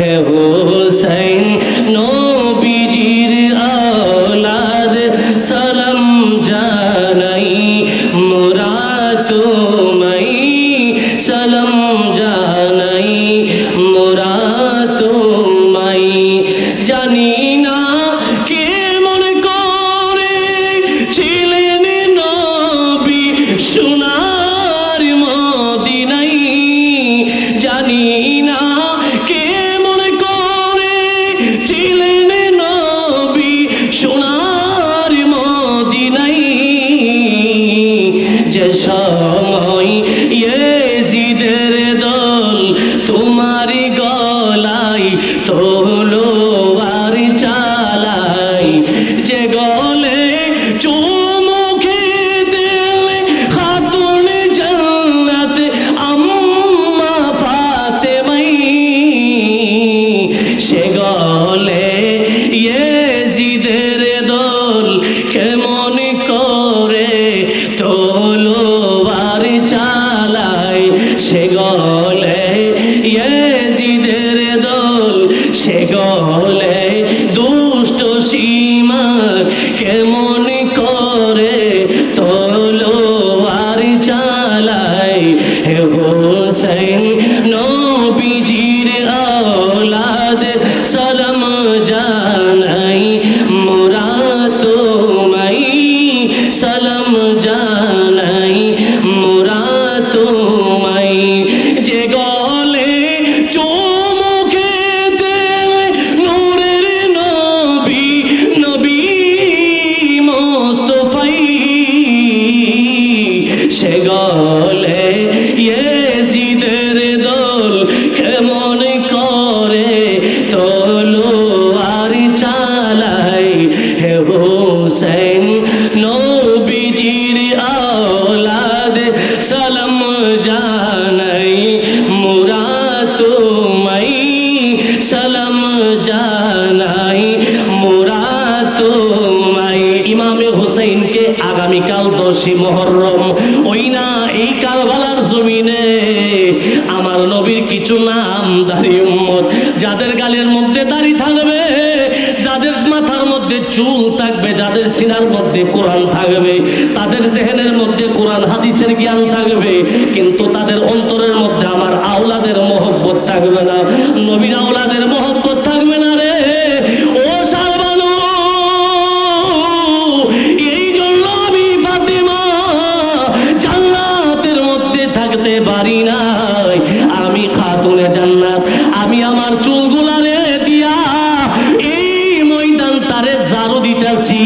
হুসাইন নবীজির আওলাদ সালাম জানাই মোরা তোমায় সালাম জানাই মোরা তোমায় জানি না কে মনে করে ছিলেন নবী সোনার মদিনায় জানি না কে মনে করে ছিলেন নবী সোনার মদিনায় যে সময় ইয়েজিদের দল তোমার গলায় তলোয়ার চালায় যে গলে চুমু খেতে খাতুন জান্নাত আম্মা ফাতেমাই সে গলে ইয়েজিদের দল কেমন করে তলোয়ার চালায় সে গলে ইয়েজিদের দল সে গলে দুষ্ট সীমা কেমন করে তলোয়ার চালায় হে হুসাইন নবীজির আওলাদ সালাম জানাই মোরা তোমায় সালাম জানাই মোরা তোমায় যে গলে চুমু খেতে নূরের নবী নবী মুস্তাফাই সে গলে ইয়েজিদের দল কেমন করে তলোয়ার চালায় হে হুসাইন নবীজির আওলাদ সালাম জানাই মোরা তোমায় সালাম জানাই মোরা তোমায় ইমামে হুসাইনকে আগামীকাল 10ই মুহররম ওই না এই কারবালার জমিনে আমার নবীর কিছু নামধারী উম্মত যাদের গালের মধ্যে দাড়ি থাকবে যাদের মাথার মধ্যে চুল থাকবে যাদের সিনার মধ্যে কোরআন থাকবে তাদের জেহেনের মধ্যে কোরআন হাদিসের জ্ঞান থাকবে কিন্তু তাদের অন্তরের মধ্যে আমার আওলাদের মহব্বত থাকবে না নবীর আওলাদের মহব্বত থাকবে না রে ও সারবানু এই জন্য আমি ফাতেমা জান্নাতের মধ্যে থাকতে পারি নাই আমি খাতুনে জান্নাত আমি আমার চুলগুলারে দিয়া এই ময়দান তারে ঝাড়ু দিতেছি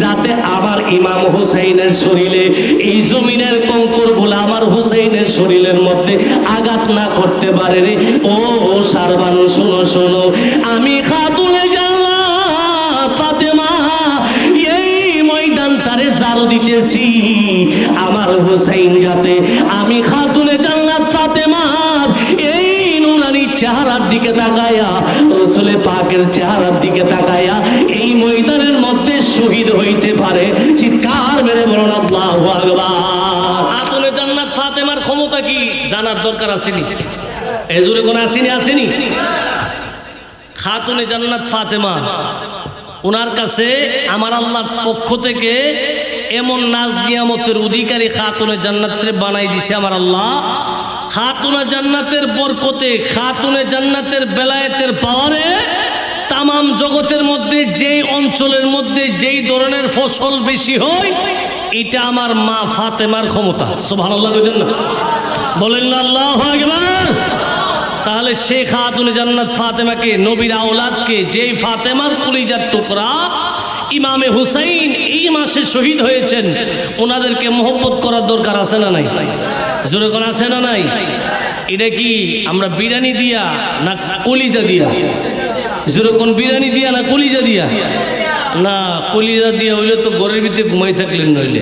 যাতে আমার ইমাম হুসাইনের শরীরে এই জমিনের কঙ্কর গুলা আমার হুসাইনের শরীরের মধ্যে আঘাত না করতে পারে রে ও সারবানু শোনো শোনো আমি খাতুনে জান্নাত ফাতেমা এই ময়দান তারে ঝাড়ু দিতেছি আমার হুসাইন যাতে আমি খাতুনে জান্নাত ফাতেমা এই নুরানি চেহারার দিকে তাকায়া রাসূল পাকের চেহারার দিকে তাকায়া এই ময়দানের মধ্যে শহীদ হইতে পারে চিৎকার মেরে বলুন আল্লাহু আকবার খাতুনে জান্নাত ফাতেমার ক্ষমতা কি জানার দরকার আসেনি এই জোরে কোন আসেনি খাতুনে জান্নাত ফাতেমা ওনার কাছে আমার আল্লাহর পক্ষ থেকে এমন নাজ নিয়ামতের অধিকারী খাতুনে জান্নাতরে বানাই দিছে আমার আল্লাহ খাতুনে জান্নাতের বরকতে খাতুনে জান্নাতের বেলায়েতের পাওয়ারে তামাম জগতের মধ্যে যেই অঞ্চলের মধ্যে যেই ধরনের ফসল বেশি হয় এটা আমার মা ফাতেমার ক্ষমতা সুবহানাল্লাহ বলেন না বলেন না আল্লাহু আকবার তাহলে সেই খাতুনে জান্নাত ফাতেমাকে নবীর আওলাদকে যেই ফাতেমার কলিজার টুকরা ইমামে হুসাইন এই মাসে শহীদ হয়েছেন ওনাদেরকে মহব্বত করার দরকার আছে না নাই জোরে কোন আছে না নাই এটা কি আমরা বিরিয়ানি দিয়া না কলিজা দিয়া জোরে কোন বিরিয়ানি দিয়া না কলিজা দিয়া না কলিজা দিয়া হইলে তো ঘরের ভিতরে ঘুমাই থাকলেন নইলে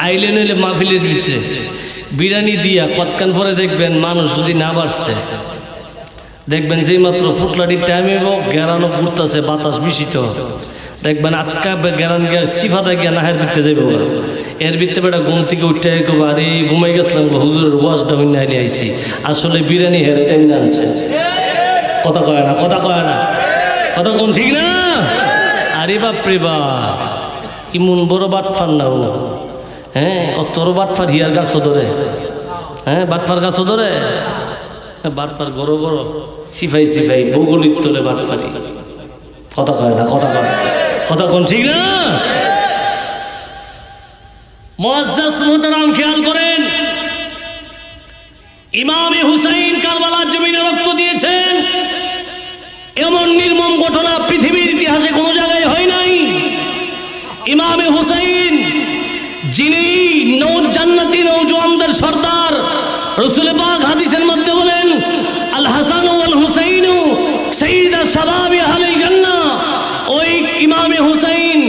আইলে নইলে মাহফিলের ভিতরে বিরিয়ানি দিয়া কতক্ষণ পরে দেখবেন মানুষ যদি না বাড়ছে দেখবেন যেই মাত্র ফুটলাটির টাইমে গেরানো ঘুরতেছে বাতাস বিশিত দেখবেন আটকা গেরান গিয়া সিফাতে গিয়া নাহের ভিতরে যাইব এর ভিতরে বেটা ঘুম থেকে উঠতে আরে ঘুমাই গেছিলাম হুজুরের ওয়াজটা হইনা আইছি আসলে বিরিয়ানি হেরে টাইম আনছে কথা কয় না, কথা কয় না, কথা কোন ঠিক না? আরে বাপরে বাপ, ইমন বড় বাটফার না ও, হ্যাঁ অতর বাটফার হিয়ার গাছও ধরে, হ্যাঁ বাটফার গাছও ধরে, বাটফার গরো গরো সিফাই সিফাই ভৌগোলিক তোলে বাটফারি। কথা কয় না, কথা কয়, কথা কোন ঠিক না? মুআজ্জাজ মুহতারাম খেয়াল করেন, ইমামে হুসাইন কারবালার জমিনে রক্ত দিয়েছেন, এমন নির্মম ঘটনা পৃথিবীর ইতিহাসে কোনো জায়গায় হয় নাই। ইমামে হুসাইন যিনি জান্নাতি নওজওয়ানদের সর্দার, রাসূল পাক হাদিসের মধ্যে বলেন আল হাসান ওয়াল হুসাইন সাইয়্যিদা শাবাবি আহলিল জান্নাহ। ওই ইমামে হুসাইন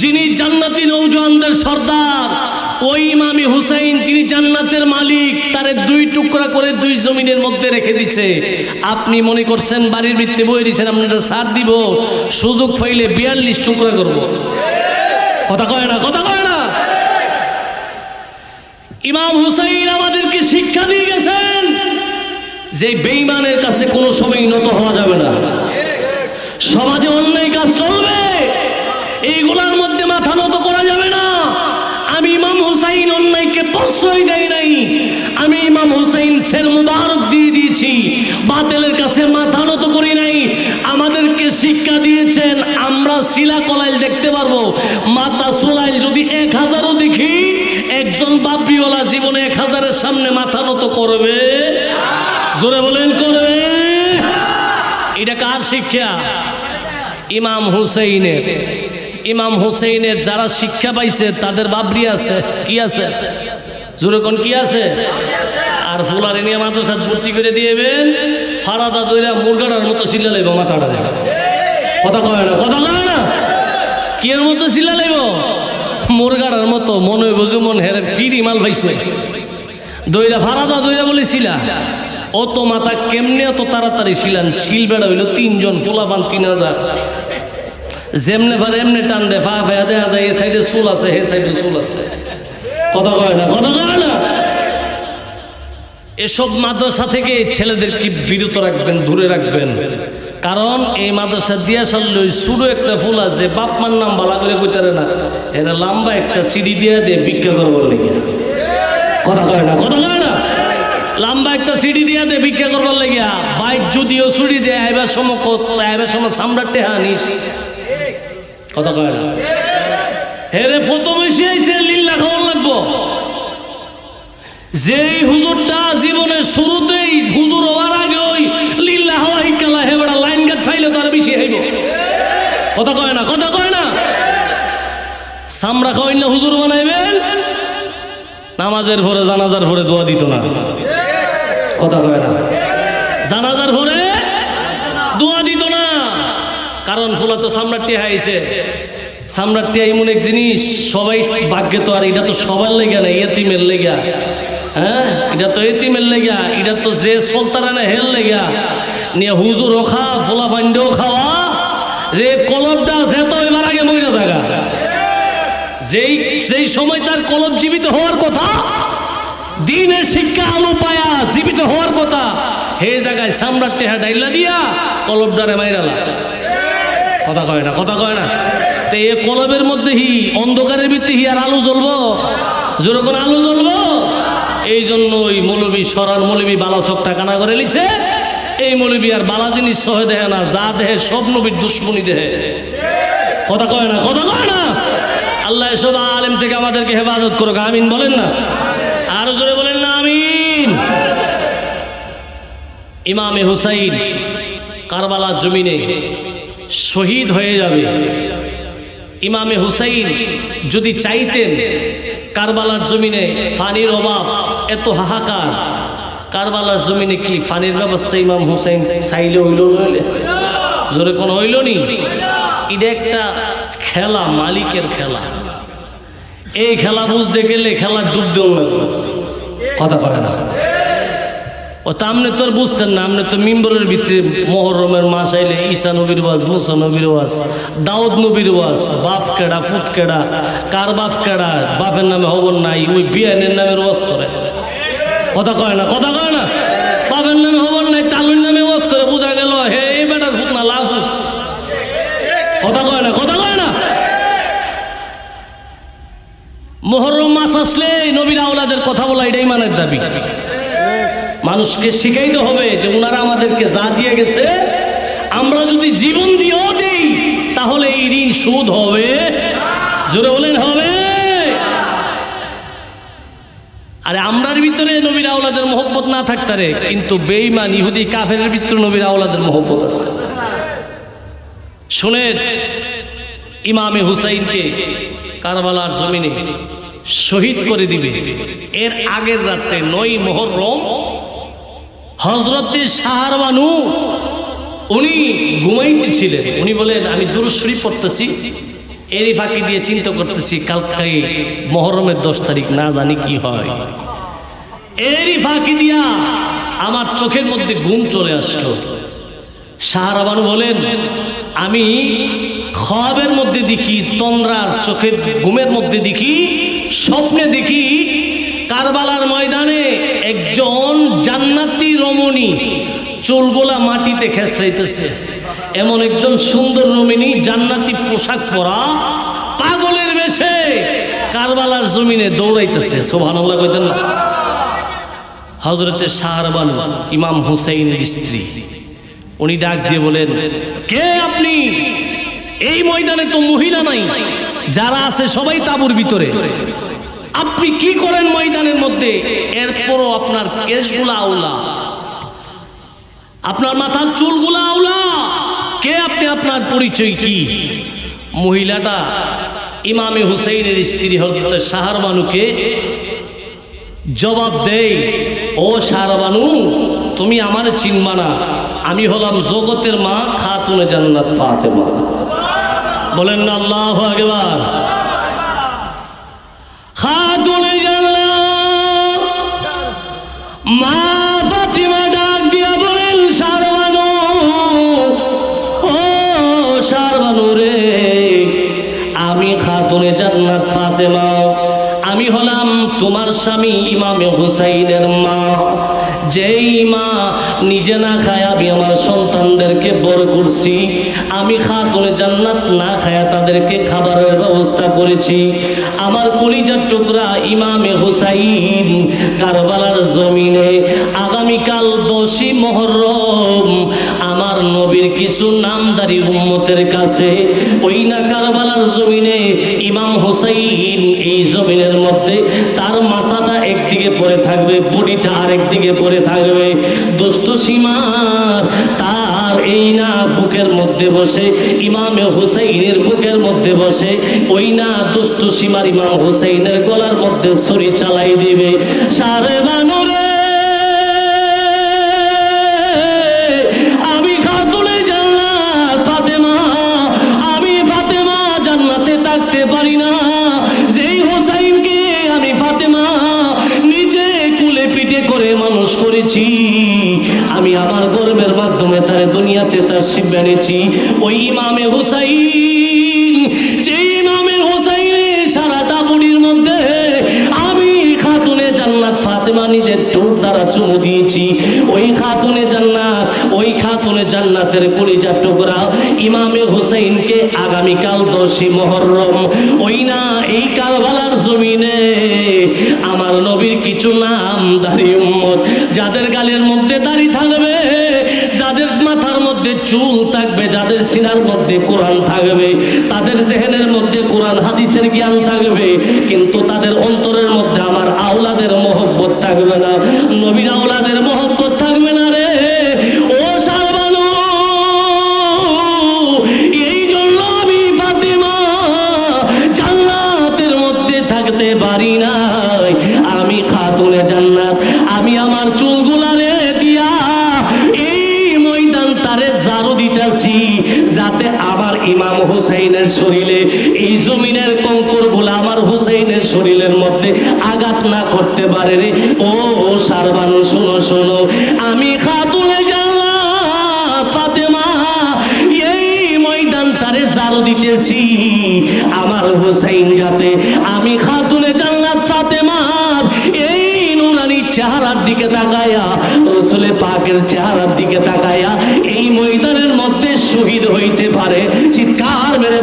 যিনি জান্নাতি নওজওয়ানদের সর্দার, ওই ইমামে হুসাইন যিনি জান্নাতের মালিক, তারে দুই টুকরা করে দুই জমিনের মধ্যে রেখে দিচ্ছে। আপনি মনে করছেন বাড়ির ভিত্তি বই দিচ্ছেন, আপনারা ছাড় দিব, সুযোগ পাইলে 42 টুকরা করব। কথা কয় না, কথা কয় না? ইমাম হুসাইন আমাদেরকে শিক্ষা দিয়ে গেছেন যে বেঈমানের কাছে কোনো সময় নত হওয়া যাবে না। সমাজে অন্যায় কাজ চলবে, এইগুলার মধ্যে মাথা নত করা যাবে না। আমি ইমাম হুসাইন অন্যায়কে প্রশ্রয় দেই নাই, আমি ইমাম হুসাইন সের মুবারক দিয়ে দিয়েছি, বাতিলের কাছে মাথা নত করি নাই। আমাদেরকে শিক্ষা দিয়েছেন আমরা শিলা কলাইল দেখতে পারবো, মাথা সোলাইল যদি 1000ও দেখি, একজন বাবরিওয়ালা জীবনে 1000-এর সামনে মাথা নত করবে? জোরে বলেন করবে? এটা কার শিক্ষা? ইমাম হুসাইনের। ইমাম হুসাইনের যারা শিক্ষা পাইছে তাদের বাবরি আছে, কি আছে? জোরে কোন কি আছে? আর ফুলারে নিয়ে মাদ্রাসা ভর্তি করে দিয়েবেন, ফাড়াদা দইরা মুরগাটার মতো চিল্লা লাইব মাথাটা দেবে। কথা কয় না, কথা কয় না? কি এর মতো চিল্লা লাইব? মুরগাটার মতো মনে হইব যে মন হেরে ফিরি মাল পাইছে। দইরা ফাড়াদা দইরা বলেছিলা অত মাথা কেমনে এত তাড়াতাড়ি ছিলেন? শিল বেড়া হইল 3 জন, পোলাপান 3000। যেমনে পারে এমনি টান দে, ফা ফেয়া দেখা যায় এ সাইডে চুল আছে, হে সাইডে চুল আছে। কথা কয় না, কথা কয় না? এসব মাদ্রাসা থেকে ছেলেদেরকে বিরত রাখবেন, দূরে রাখবেন। কারণ এই মাদ্রাসা দিয়া সারলে ওই ছোট একটা ফুল আছে, বাপ মার নাম ভালো করে কইতারে না, এরা লম্বা একটা সিঁড়ি দিয়া দিয়ে ভিক্ষা করবার লেগে। কথা কয় না, কথা কয় না? লম্বা একটা সিঁড়ি দিয়া দিয়ে ভিক্ষা করবার লেগিয়া, বাইক যদিও ছুড়ি দেয় আইবার সময় সামরার টেহা নিস। কথা কয় না? হেরে ফটো বেশি আইছে, লিল্লা খাওয়ার লাগবো। যেই হুজুরটা জীবনের শুরুতেই হুজুর হওয়ার আগে ওই লিল্লা হাওয়া হিকালা হেবড়া লাইন গেট ফাইলে তার বেশি হইব। কথা কয় না, কথা কয় না? সামরা খাওয়াই না হুজুর বানাইবেন, নামাজের পরে জানাজার পরে দোয়া দিত না। কথা কয় না? জানাজার পরে দোয়া দিত না, কারণ ফুলা তো সামরার টিয়া আইছে। সামরার টিয়া এমন এক জিনিস, সবাই ভাগ্যে তো আর এটা তো সবার লেগা না, এতিমের লেগা। হ্যাঁ, এটা তো এতিমের লেগা, এটা তো যে সলতারা না হেল লেগা নিয়ে হুজুর খা, ফোলা পান্ডেও খাওয়া, রে কলবটা যেত এবার আগে মইরা থাকা। যেই সময় তার কলব জীবিত হওয়ার কথা, দিনের শিক্ষা আলো পায়া জীবিত হওয়ার কথা, হে জায়গায় সামরার টেহা ডাইলা দিয়া কলবডারে মাইরালা। কথা কয় না, কথা কয় না? তো এ কলবের মধ্যে হি অন্ধকারের ভিত্তি হি আর আলো জ্বলবো? যেরকম আলো জ্বলবো। এই জন্য ওই মৌলবী সরার মৌলবী বালা চোখ টাকানা করে লিছে। এই মৌলবী আর বালা জিনিস সহে দেহে না, যা দেহে সব নবীর দুশ্মনী দেহে। কথা কয় না, কথা কয় না? আল্লাহ এসব আলেম থেকে আমাদেরকে হেফাজত করুক, আমিন বলেন না? আরো জোরে বলেন না আমিন? ইমামে হুসাইন কারবালার জমিনে শহীদ হয়ে যাবে। ইমামে হুসাইন যদি চাইতেন কারবালার জমিনে পানির অভাব, এত হাহাকার, কারবালার জমিনে কি পানির ব্যবস্থা ইমাম হুসাইন চাইলে হইল? নইলে জোরে কোন হইল নি? এটা একটা খেলা, মালিকের খেলা। এই খেলা বুঝতে গেলে খেলা ডুব দেওয়া লাগবে। কথা করে না? ও তা আপনি তো আর বুঝতেন না, আপনি তো মিম্বরের ভিতরে মহরমের মাস আইলে ঈসা নবীর ওয়াজ, মুসা নবীর ওয়াজ, দাউদ নবীর ওয়াজ, বাপ কেডা ফুট কেডা, কার বাপ কেডা, বাপের নামে হবর নাই, ওই বিয়ানের নামের ওয়াজ করে। কথা কয় না, কথা কয় না? বাপের নামে হবর নাই, তালুর নামে ওয়াজ করে, বোঝা গেল হে কথা কয় না, কথা কয় না। মুহররম মাস আসলে নবীর আওলাদের কথা বলা এটাই মানের দাবি। মানুষকে শিখাইতে হবে যে ওনারা আমাদেরকে যা দিয়ে গেছে আমরা যদি জীবন দিয়েও দেই তাহলে এই ঋণ শোধ হবে। জোরে বলেন হবে। আরে আমরার ভিতরে নবীর আওলাদের মহব্বত না থাকতারে, কিন্তু বেঈমান ইহুদি কাফেরের ভিতরে নবীর আওলাদের মহব্বত আছে। শুনেন, ইমামে হুসাইনকে কারবালার জমিনে শহীদ করে দিবে এর আগের রাতে 9 মুহররম হযরতে শাহরবানু উনি ঘুমাইতেছিলেন। উনি বলেন আমি দুরূদ শরীফ পড়তেছি, এরই ফাঁকি দিয়ে চিন্তা করতেছি কালকে মুহররমের 10 তারিখ, না জানি কি হয়। এরই ফাঁকি দিয়া আমার চোখের মধ্যে ঘুম চলে আসলো। শাহরবানু বলেন আমি খ্বাবের মধ্যে দেখি, তন্দ্রার চোখের ঘুমের মধ্যে দেখি, স্বপ্নে দেখি কারবালার ময়দানে একজন জান্নাতি রমণী চুলগুলা মাটিতে খেঁচড়াইতেছে। এমন একজন সুন্দর রমণী জান্নাতি পোশাক পরা পাগলের বেশে কারবালার জমিনে দৌড়াইতেছে। সুবহানাল্লাহ কইতেন না? হযরতে শাহরবানু ইমাম হুসাইনের স্ত্রী, উনি ডাক দিয়ে বলেন কে আপনি? এই ময়দানে তো মহিলা নাই, যারা আছে সবাই তাঁবুর ভিতরে, আপনি কি করেন ময়দানের মধ্যে? এরপরও আপনার কেশগুলা আউলা, আপনার মাথার চুলগুলা আউলা, কে আপনি? আপনার পরিচয় কি? মহিলাটা ইমামে হুসাইনের স্ত্রী হযরত শাহরবানুকে জবাব দেয়, ও শাহরবানু তুমি আমার চিনবা না, আমি হলাম জগতের মা খাতুনে জান্নাত ফাতেমা। বলেন না আল্লাহু আকবার। খাতুনে জান্নাত মা ফাতেমা ডাক দিয়া বলেন শাহরবানু, ও শাহরবানু রে, আমি খাতুনে জান্নাত ফাতেমা, আমি হলাম তোমার স্বামী ইমামে হুসাইনের মা। যেই মা নিজে না খায় আমি আমার সন্তানদেরকে বড় করছি, আমি খাতুনে জান্নাত না খায়া তাদেরকে খাবারের ব্যবস্থা করেছি। আমার কলিজার টুকরা ইমামে হুসাইন কারবালার জমিনে আগামীকাল 10ই মুহররম আমার নবীর কিছু নামদারি উম্মতের কাছে ওই না কারবালার জমিনে ইমাম হুসাইন এই জমিনের মধ্যে তার মাথাটা একদিকে পড়ে থাকবে, বডিটা আরেক দিকে পড়ে থাকবে। দুষ্ট সীমার তার এই না বুকের মধ্যে বসে, ইমামে হুসাইনের বুকের মধ্যে বসে ওই না দুষ্ট সীমার ইমাম হুসাইনের গলার মধ্যে ছুরি চালাই দিবে। শাহরবানু রে, আমি খাতুনে জান্নাত ফাতেমা, আমি ফাতেমা জান্নাতে থাকতে পারি না। যেই হুসাইনকে আমি ফাতেমা নিজে কুলে পিঠে করে মানুষ করেছি, আমি আমার গর্বের মাধ্যমে তার দুনিয়াতে তাশরীফ এনেছি। ওই ইমামে হুসাইন, যে ইমামে হুসাইনের সারাটা বুড়ির মধ্যে আমি খাতুনে জান্নাত ফাতেমা নিজের ঠোঁট দ্বারা চুমু দিয়েছি। ওই খাতুনে জান্নাত, ওই খাতুনে জান্নাতের কলিজার টুকরা ইমামে হুসাইনকে আগামীকাল 10ই মুহররম ওই না এই কারবালার জমিনে আমার নবীর কিছু নামদারি উম্মত, যাদের গালের মধ্যে দাড়ি থাকবে, যাদের মাথার মধ্যে চুল থাকবে, যাদের সিনার মধ্যে কোরআন থাকবে, তাদের জেহেনের মধ্যে কোরআন হাদিসের জ্ঞান থাকবে, কিন্তু তাদের অন্তরের মধ্যে আমার আওলাদের মহব্বত থাকবে না, নবীর আওলাদের মহব্বত থাকবে না রে। ও শাহরবানু, এই জন্য আমি ফাতেমা জান্নাতের মধ্যে থাকতে পারি না। আমি খাতুনে জান্নাত, আমি আমার চুলগুলারে দিয়া এই ময়দান তারে জারু দিতেছি, যাতে আমার ইমাম হুসাইনের শরীরে এই জমিনের কঙ্করগুলা আমার হুসাইনের শরীরের মধ্যে আঘাত না করতে পারে রে। ও শাহরবানু শোনো শোনো, আমি খাতুনে জান্নাত ফাতেমা এই ময়দান তারে জারু দিতেছি, আমার হুসাইন যাতে আমি খাতুনে জান্নাত ফাতেমা এই নুরানি চেহারার দিকে তাকায়া, রাসূলে পাকের চেহারার দিকে তাকায়া এই ময়দানের মধ্যে শহীদ হইতে পারে। চিৎকার মেরে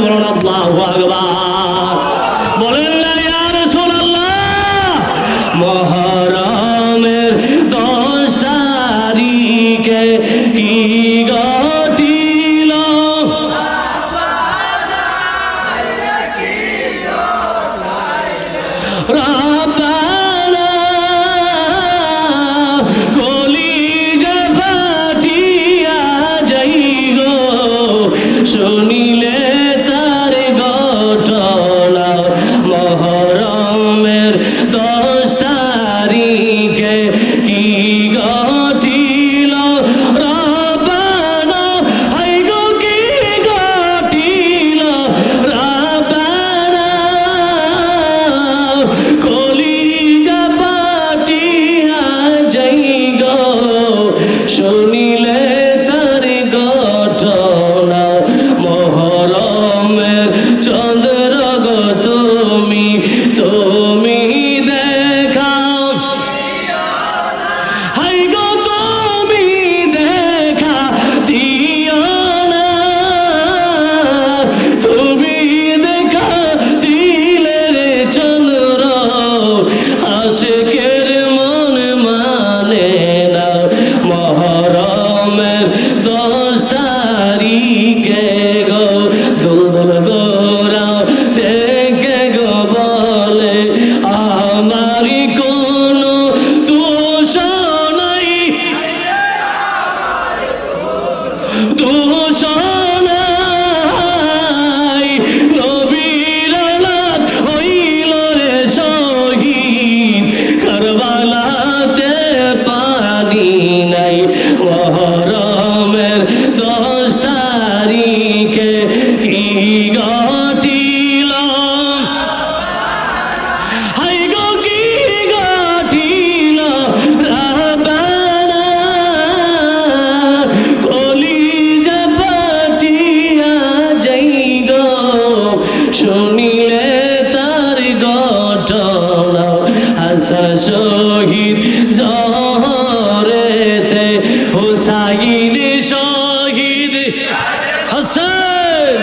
হোসেন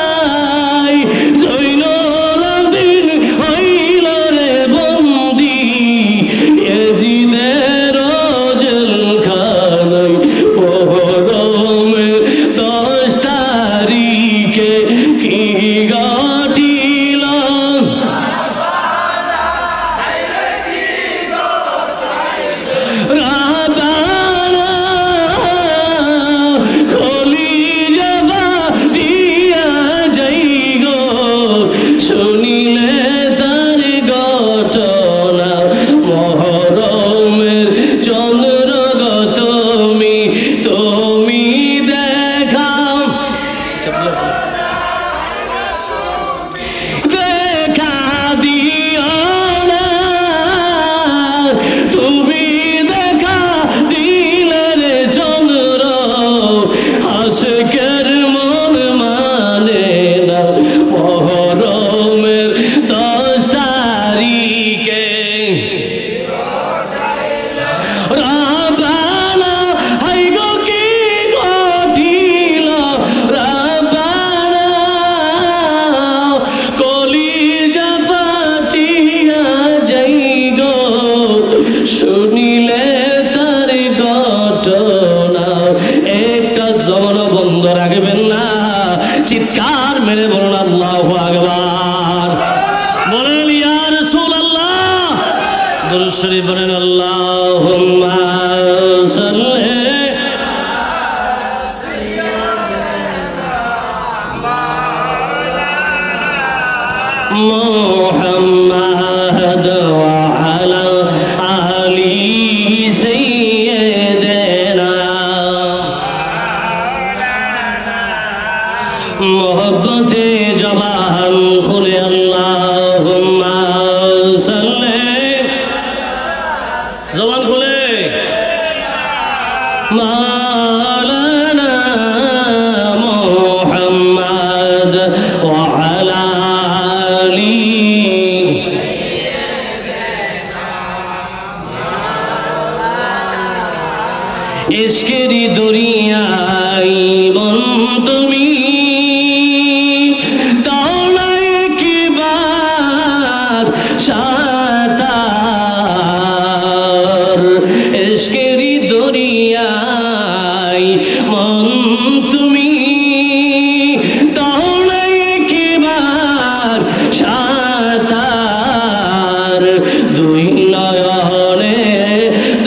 কারবালায় জৈনুল আবেদিন হইল রে বন্দী ইয়াজিদের জেলখানায় মুহররমের 10 তারিখে কি ঘটিল রাবানা কলিজা ফাটিয়া যাই গো শুনিলে তার ঘটনা মুহররমের চন্দ্র গো তুমি দেখাও দেখা দিও না তুমি দেখা দিলে রে চন্দ্র আশিকের মন মানে না মুহররমের 10 তারিখে রাবানা হাই গো কি ঘটিল রাবানা কলিজা ফাটিয়া যাই গো শুনিলে তার ঘটনা একটা জবান বন্ধ রাখবেন না চিৎকার মেরে বলুন আল্লাহু আকবার বলেন ইয়া রাসূলুল্লাহ দুরূদ শরীফ বলেন আল্লাহুম্মা সাল্লি মুহাম্মাদ ওয়া আলা আলি সাইয়্যিদিনা মোহব্বতে জবান খুলে আল্লাহুম্মা সাল্লি জবান খুলে মাওলানা মুহাম্মাদ ওয়া আলা আলি ইশকেরি দরিয়ায় মন তুমি দাও না একবার সাঁতার ইশকেরি দরিয়ায় মন তুমি দাও না একবার সাঁতার দুই নয়নে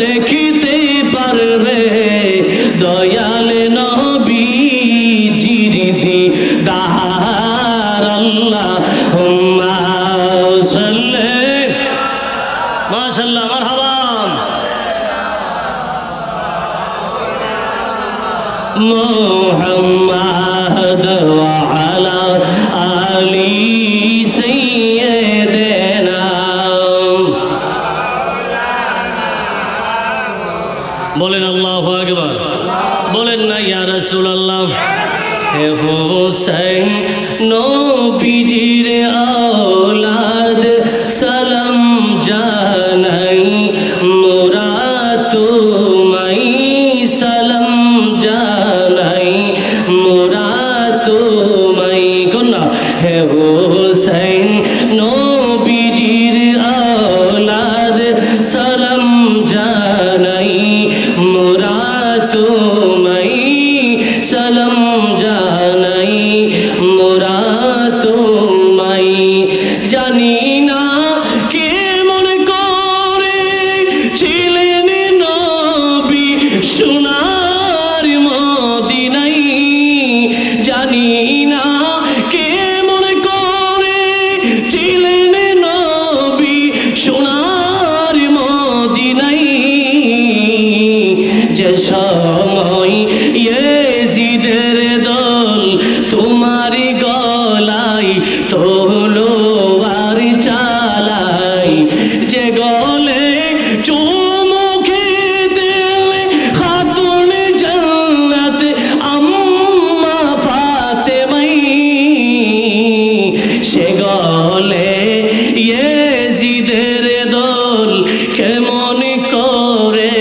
দেখিতে পারবে দয়াল নবীজির দিদার আল্লাহুম্মা সাল্লি মাশাআল্লাহ মারহাবা মুহাম্মাদ ওয়া আলা আলি সাইয়্যিদিনা বলেন আল্লাহু আকবার বলেন না ইয়া রাসূলুল্লাহ হে হোসেন নবীজির আওলাদ সালাম জানাই মোরা তোমায় সালাম জানাই মোরা তোমায় কন্যা হে হোসেন নবীজির আওলাদ সালাম জানাই মোরা তোমায় সালাম জানাই মোরা তোমায় জানি না কে মনে করে ছিলেন নবী সোনার মদিনায় জানি না কে মনে করে ছিলেন নবী সোনার মদিনায় যে সময় ইয়াজিদের দল তোমার গলায় তলোয়ার চালাই যে গলে চুমু খেতে খাতুন জান্নাত আম্মা ফাতেমাই সে গলে ইয়াজিদের দল কেমন করে